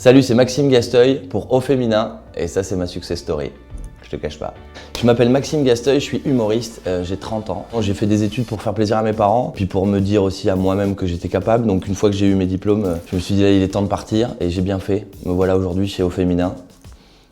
Salut, c'est Maxime Gasteuil pour Au Féminin et ça c'est ma success story, je te cache pas. Je m'appelle Maxime Gasteuil, je suis humoriste, j'ai 30 ans. J'ai fait des études pour faire plaisir à mes parents, puis pour me dire aussi à moi-même que j'étais capable. Donc une fois que j'ai eu mes diplômes, je me suis dit là il est temps de partir et j'ai bien fait. Me voilà aujourd'hui chez Au Féminin,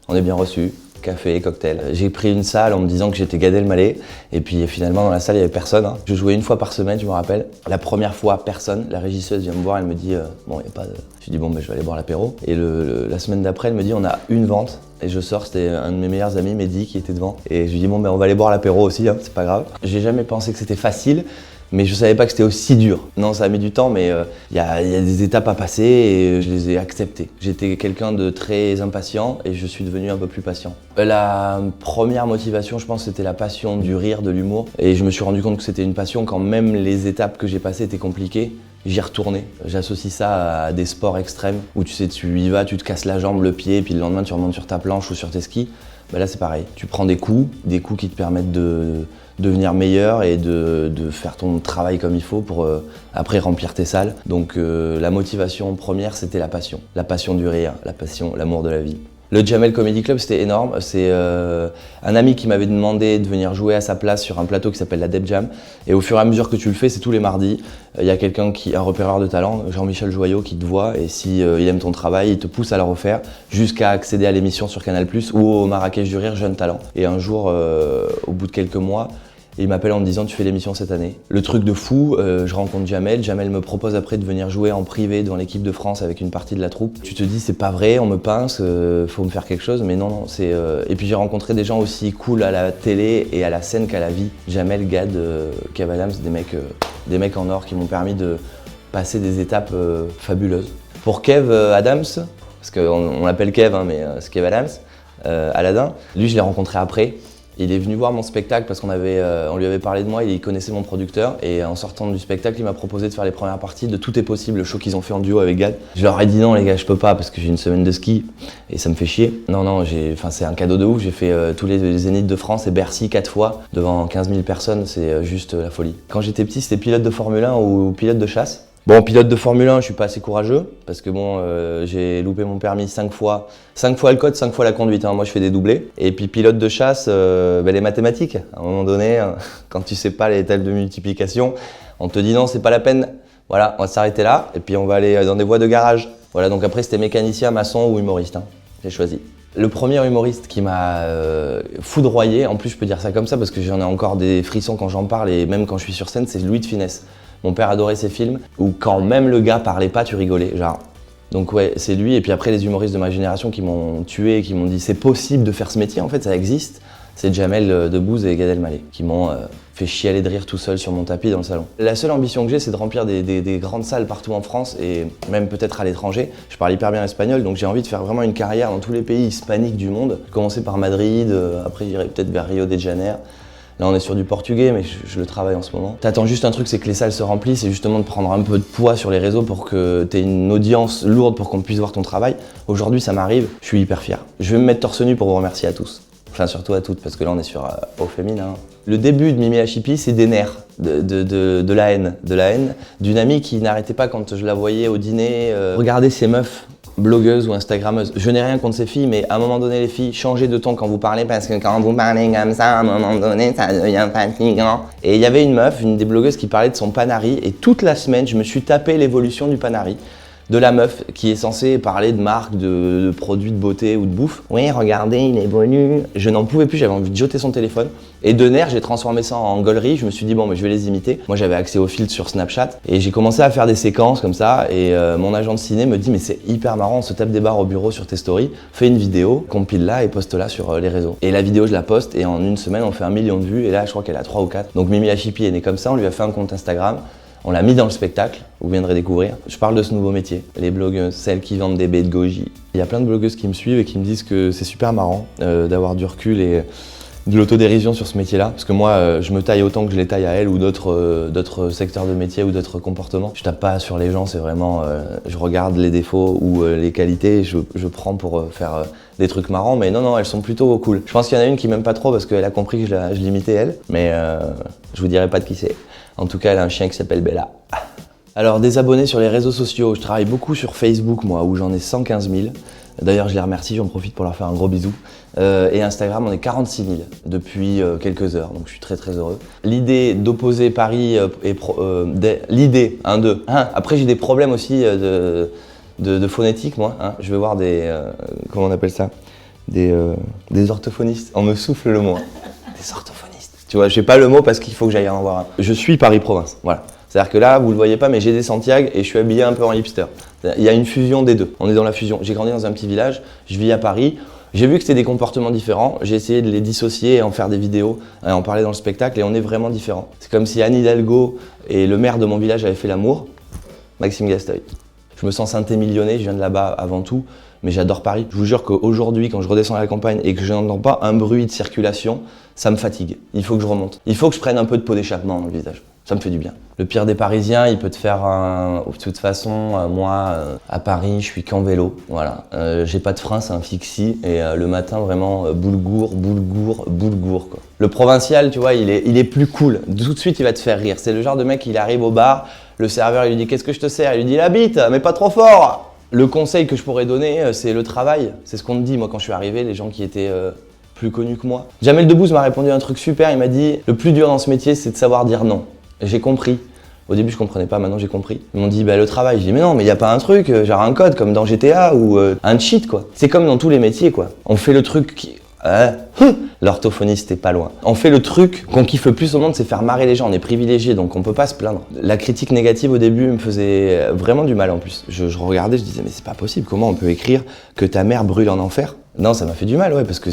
on est bien reçus. Café, cocktail. J'ai pris une salle en me disant que j'étais Gad Elmaleh et puis finalement dans la salle il y avait personne. Je jouais une fois par semaine, je me rappelle. La première fois, personne. La régisseuse vient me voir, elle me dit bon, il n'y a pas de... Je dis bon, je vais aller boire l'apéro. Et la semaine d'après, elle me dit on a une vente. Et je sors, c'était un de mes meilleurs amis, Mehdi, qui était devant. Et je lui dis bon, on va aller boire l'apéro aussi, hein, c'est pas grave. J'ai jamais pensé que c'était facile. Mais je savais pas que c'était aussi dur. Non, ça a mis du temps, mais y a des étapes à passer et je les ai acceptées. J'étais quelqu'un de très impatient et je suis devenu un peu plus patient. La première motivation, je pense, c'était la passion du rire, de l'humour. Et je me suis rendu compte que c'était une passion quand même les étapes que j'ai passées étaient compliquées. J'y retournais. J'associe ça à des sports extrêmes où tu sais, tu y vas, tu te casses la jambe, le pied, puis le lendemain tu remontes sur ta planche ou sur tes skis. Ben là c'est pareil. Tu prends des coups qui te permettent de devenir meilleur et de faire ton travail comme il faut pour après remplir tes salles. Donc la motivation première c'était la passion du rire, la passion, l'amour de la vie. Le Jamel Comedy Club c'était énorme, c'est un ami qui m'avait demandé de venir jouer à sa place sur un plateau qui s'appelle la Deb Jam et au fur et à mesure que tu le fais, c'est tous les mardis, il y a quelqu'un un repéreur de talent, Jean-Michel Joyot qui te voit et si il aime ton travail, il te pousse à le refaire jusqu'à accéder à l'émission sur Canal+ ou au Marrakech du Rire Jeune Talent. Et un jour, au bout de quelques mois, il m'appelle en me disant tu fais l'émission cette année. Le truc de fou, je rencontre Jamel. Jamel me propose après de venir jouer en privé devant l'équipe de France avec une partie de la troupe. Tu te dis c'est pas vrai, on me pince, faut me faire quelque chose, mais non, c'est... Et puis j'ai rencontré des gens aussi cool à la télé et à la scène qu'à la vie. Jamel, Gad, Kev Adams, des mecs en or qui m'ont permis de passer des étapes fabuleuses. Pour Kev Adams, parce qu'on l'appelle Kev, hein, mais c'est Kev Adams, Aladdin, lui je l'ai rencontré après. Il est venu voir mon spectacle parce qu'on lui avait parlé de moi, il connaissait mon producteur et en sortant du spectacle, il m'a proposé de faire les premières parties de Tout est possible, le show qu'ils ont fait en duo avec Gad. Je leur ai dit non les gars, je peux pas parce que j'ai une semaine de ski et ça me fait chier. Non, c'est un cadeau de ouf, j'ai fait tous les Zéniths de France et Bercy 4 fois devant 15 000 personnes, c'est juste la folie. Quand j'étais petit, c'était pilote de Formule 1 ou pilote de chasse. Bon, pilote de Formule 1, je suis pas assez courageux parce que bon, j'ai loupé mon permis 5 fois. 5 fois le code, 5 fois la conduite, hein. Moi je fais des doublés. Et puis pilote de chasse, les mathématiques. À un moment donné, quand tu sais pas les tables de multiplication, on te dit non, c'est pas la peine. Voilà, on va s'arrêter là et puis on va aller dans des voies de garage. Voilà, donc après c'était mécanicien, maçon ou humoriste, hein. J'ai choisi. Le premier humoriste qui m'a foudroyé, en plus je peux dire ça comme ça parce que j'en ai encore des frissons quand j'en parle et même quand je suis sur scène, c'est Louis de Funès. Mon père adorait ses films où quand même le gars parlait pas, tu rigolais, genre. Donc ouais, c'est lui et puis après les humoristes de ma génération qui m'ont tué, qui m'ont dit c'est possible de faire ce métier, en fait ça existe. C'est Jamel Debbouze et Gad Elmaleh qui m'ont fait chialer de rire tout seul sur mon tapis dans le salon. La seule ambition que j'ai, c'est de remplir des grandes salles partout en France et même peut-être à l'étranger. Je parle hyper bien espagnol, donc j'ai envie de faire vraiment une carrière dans tous les pays hispaniques du monde. Commencer par Madrid, après j'irai peut-être vers Rio de Janeiro. Là on est sur du portugais mais je le travaille en ce moment. T'attends juste un truc, c'est que les salles se remplissent et justement de prendre un peu de poids sur les réseaux pour que t'aies une audience lourde pour qu'on puisse voir ton travail. Aujourd'hui ça m'arrive, je suis hyper fier. Je vais me mettre torse nu pour vous remercier à tous. Enfin surtout à toutes parce que là on est sur Au Féminin. Le début de Mimi la Chippie c'est des nerfs, de la haine. De la haine d'une amie qui n'arrêtait pas quand je la voyais au dîner. Regardez ces meufs. Blogueuse ou instagrammeuse. Je n'ai rien contre ces filles, mais à un moment donné, les filles, changez de ton quand vous parlez parce que quand vous parlez comme ça, à un moment donné, ça devient fatigant. Et il y avait une meuf, une des blogueuses qui parlait de son Panari et toute la semaine, je me suis tapé l'évolution du Panari. De la meuf qui est censée parler de marques, de produits de beauté ou de bouffe. Oui, regardez, il évolue. Je n'en pouvais plus, j'avais envie de jeter son téléphone. Et de nerfs, j'ai transformé ça en gaulerie. Je me suis dit, bon, mais je vais les imiter. Moi, j'avais accès aux filtres sur Snapchat. Et j'ai commencé à faire des séquences comme ça. Et mon agent de ciné me dit, mais c'est hyper marrant, on se tape des barres au bureau sur tes stories. Fais une vidéo, compile-la et poste-la sur les réseaux. Et la vidéo, je la poste. Et en une semaine, on fait 1 million de vues. Et là, je crois qu'elle a 3 ou 4. Donc Mimi la Chippie est née comme ça. On lui a fait un compte Instagram. On l'a mis dans le spectacle, vous viendrez découvrir. Je parle de ce nouveau métier, les blogueuses, celles qui vendent des baies de goji. Il y a plein de blogueuses qui me suivent et qui me disent que c'est super marrant d'avoir du recul et de l'autodérision sur ce métier-là. Parce que moi, je me taille autant que je les taille à elles ou d'autres secteurs de métier ou d'autres comportements. Je tape pas sur les gens, c'est vraiment... je regarde les défauts ou les qualités et je prends pour faire des trucs marrants. Mais non, elles sont plutôt cool. Je pense qu'il y en a une qui m'aime pas trop parce qu'elle a compris que je l'imitais elle. Mais je vous dirai pas de qui c'est. En tout cas, elle a un chien qui s'appelle Bella. Alors des abonnés sur les réseaux sociaux, je travaille beaucoup sur Facebook moi, où j'en ai 115 000. D'ailleurs je les remercie, j'en profite pour leur faire un gros bisou. Et Instagram, on est 46 000 depuis quelques heures, donc je suis très très heureux. L'idée d'opposer Paris l'idée, 1, 2. Après j'ai des problèmes aussi de phonétique moi, hein. Je vais voir des, comment on appelle ça, des orthophonistes, on me souffle le mot, hein. Des orthophonistes. Tu vois, j'ai pas le mot parce qu'il faut que j'aille en voir un. Je suis Paris-Province, voilà. C'est-à-dire que là, vous le voyez pas, mais j'ai des Santiago et je suis habillé un peu en hipster. Il y a une fusion des deux, on est dans la fusion. J'ai grandi dans un petit village, je vis à Paris. J'ai vu que c'était des comportements différents, j'ai essayé de les dissocier et en faire des vidéos, et en parler dans le spectacle, et on est vraiment différents. C'est comme si Anne Hidalgo et le maire de mon village avaient fait l'amour, Maxime Gasteuil. Je me sens saint-émilionnais, je viens de là-bas avant tout, mais j'adore Paris. Je vous jure qu'aujourd'hui, quand je redescends à la campagne et que je n'entends pas un bruit de circulation, ça me fatigue. Il faut que je remonte. Il faut que je prenne un peu de peau d'échappement dans le visage. Ça me fait du bien. Le pire des Parisiens, il peut te faire un... De toute façon, moi, à Paris, je suis qu'en vélo. Voilà. J'ai pas de frein, c'est un fixie. Et le matin, vraiment, boulgour, quoi. Le provincial, tu vois, il est plus cool. Tout de suite, il va te faire rire. C'est le genre de mec, il arrive au bar, le serveur, il lui dit « Qu'est-ce que je te sers ?» Il lui dit « La bite, mais pas trop fort !» Le conseil que je pourrais donner, c'est le travail. C'est ce qu'on me dit, moi, quand je suis arrivé, les gens qui étaient plus connus que moi. Jamel Debbouze m'a répondu un truc super. Il m'a dit « Le plus dur dans ce métier, c'est de savoir dire non. » J'ai compris. Au début, je comprenais pas, maintenant j'ai compris. Ils m'ont dit, bah le travail. Je dis, mais non, mais il n'y a pas un truc, genre un code comme dans GTA ou un cheat, quoi. C'est comme dans tous les métiers, quoi. On fait le truc qui... L'orthophoniste est pas loin. On fait le truc qu'on kiffe le plus au monde, c'est faire marrer les gens. On est privilégié, donc on peut pas se plaindre. La critique négative au début me faisait vraiment du mal en plus. Je regardais, je disais, mais c'est pas possible. Comment on peut écrire que ta mère brûle en enfer ? Non, ça m'a fait du mal, ouais, parce que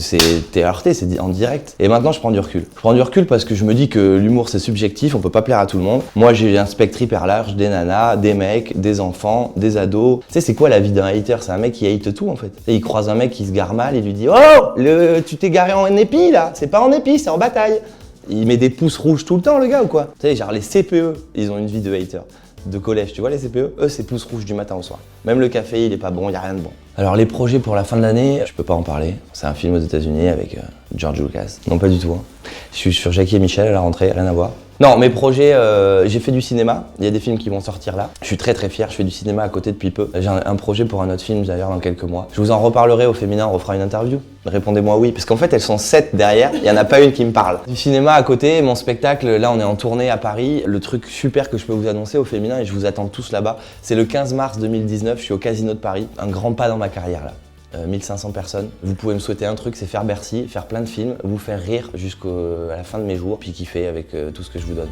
t'es heurté, c'est en direct. Et maintenant, je prends du recul. Je prends du recul parce que je me dis que l'humour, c'est subjectif, on peut pas plaire à tout le monde. Moi, j'ai un spectre hyper large, des nanas, des mecs, des enfants, des ados. Tu sais, c'est quoi la vie d'un hater ? C'est un mec qui hate tout, en fait. Et il croise un mec qui se gare mal, il lui dit « Oh, tu t'es garé en épi, là. C'est pas en épi, c'est en bataille. » Il met des pouces rouges tout le temps, le gars, ou quoi ? Tu sais, genre les CPE, ils ont une vie de hater. De collège, tu vois les CPE, eux c'est pouce rouge du matin au soir. Même le café il est pas bon, il y a rien de bon. Alors les projets pour la fin de l'année, je peux pas en parler. C'est un film aux États-Unis avec George Lucas. Non pas du tout. Hein. Je suis sur Jackie et Michel à la rentrée, rien à voir. Non, mes projets, j'ai fait du cinéma. Il y a des films qui vont sortir là. Je suis très très fier, je fais du cinéma à côté depuis peu. J'ai un projet pour un autre film d'ailleurs dans quelques mois. Je vous en reparlerai au féminin, on refera une interview. Répondez-moi oui, parce qu'en fait elles sont 7 derrière, il n'y en a pas une qui me parle. Du cinéma à côté, mon spectacle, là on est en tournée à Paris. Le truc super que je peux vous annoncer au féminin, et je vous attends tous là-bas, c'est le 15 mars 2019, je suis au Casino de Paris. Un grand pas dans ma carrière là. 1500 personnes. Vous pouvez me souhaiter un truc, c'est faire Bercy, faire plein de films, vous faire rire jusqu'à la fin de mes jours, puis kiffer avec tout ce que je vous donne.